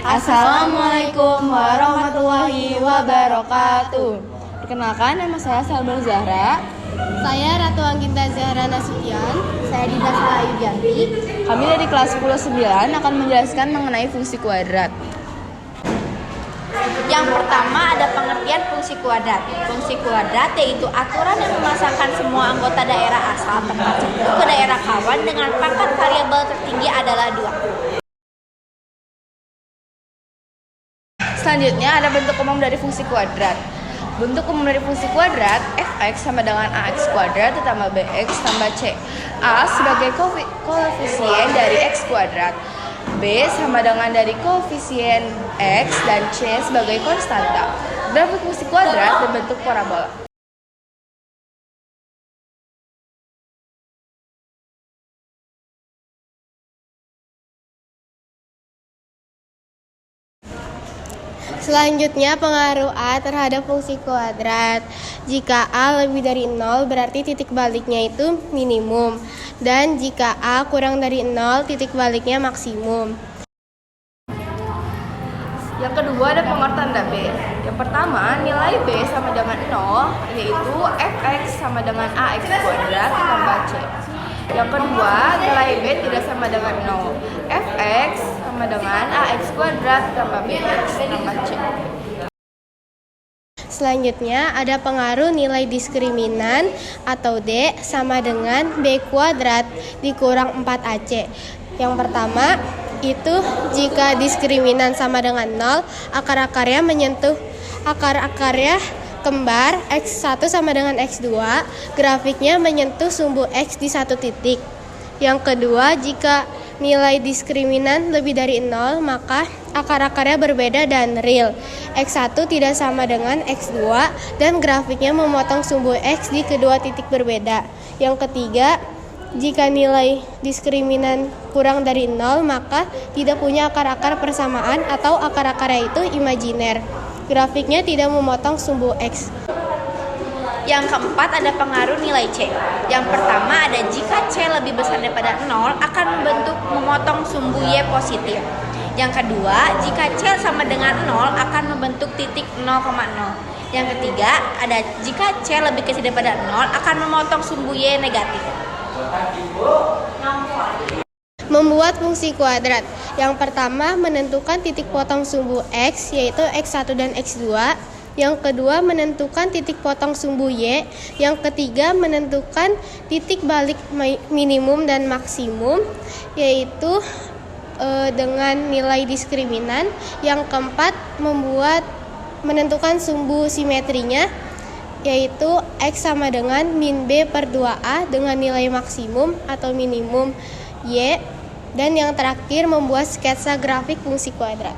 Assalamualaikum warahmatullahi wabarakatuh. Perkenalkan, nama saya Salma Zahra. Saya Ratu Angginta Zahra Nasution. Saya Dinda Salayu Janti. Kami dari kelas 10-9 akan menjelaskan mengenai fungsi kuadrat. Yang pertama ada pengertian fungsi kuadrat. Fungsi kuadrat yaitu aturan yang memasangkan semua anggota daerah asal tempat jatuh ke daerah kawan dengan pangkat variabel tertinggi adalah 2. Selanjutnya ada bentuk umum dari fungsi kuadrat. Bentuk umum dari fungsi kuadrat, fx sama dengan ax kuadrat ditambah bx tambah c. A sebagai koefisien dari x kuadrat, b sama dengan dari koefisien x, dan c sebagai konstanta. Grafik fungsi kuadrat berbentuk parabola. Selanjutnya pengaruh A terhadap fungsi kuadrat. Jika A lebih dari 0 berarti titik baliknya itu minimum. Dan jika A kurang dari 0 titik baliknya maksimum. Yang kedua ada pengertian B. Yang pertama, nilai B sama dengan 0, yaitu fx sama dengan ax kuadrat ditambah c. Yang kedua, nilai B tidak sama dengan 0. fx sama dengan ax kuadrat ditambah bx tambah c. Selanjutnya ada pengaruh nilai diskriminan atau D sama dengan B kuadrat dikurang 4AC. Yang pertama itu jika diskriminan sama dengan 0, akar-akarnya menyentuh akar-akarnya kembar X1 sama dengan X2, grafiknya menyentuh sumbu X di satu titik. Yang kedua, jika nilai diskriminan lebih dari 0, maka akar-akarnya berbeda dan real. X1 tidak sama dengan X2 dan grafiknya memotong sumbu X di kedua titik berbeda. Yang ketiga, jika nilai diskriminan kurang dari 0, maka tidak punya akar-akar persamaan atau akar-akarnya itu imajiner. Grafiknya tidak memotong sumbu X. Yang keempat ada pengaruh nilai C. Yang pertama ada jika C lebih besar daripada 0 akan memotong sumbu Y positif. Yang kedua, jika C sama dengan 0 akan membentuk titik 0,0. Yang ketiga, ada jika C lebih kecil daripada 0 akan memotong sumbu Y negatif. Membuat fungsi kuadrat. Yang pertama, menentukan titik potong sumbu X, yaitu X1 dan X2. Yang kedua, menentukan titik potong sumbu Y. Yang ketiga, menentukan titik balik minimum dan maksimum, yaitu dengan nilai diskriminan. Yang keempat, menentukan sumbu simetrinya, yaitu X sama dengan min B per 2A dengan nilai maksimum atau minimum Y. Dan yang terakhir, membuat sketsa grafik fungsi kuadrat.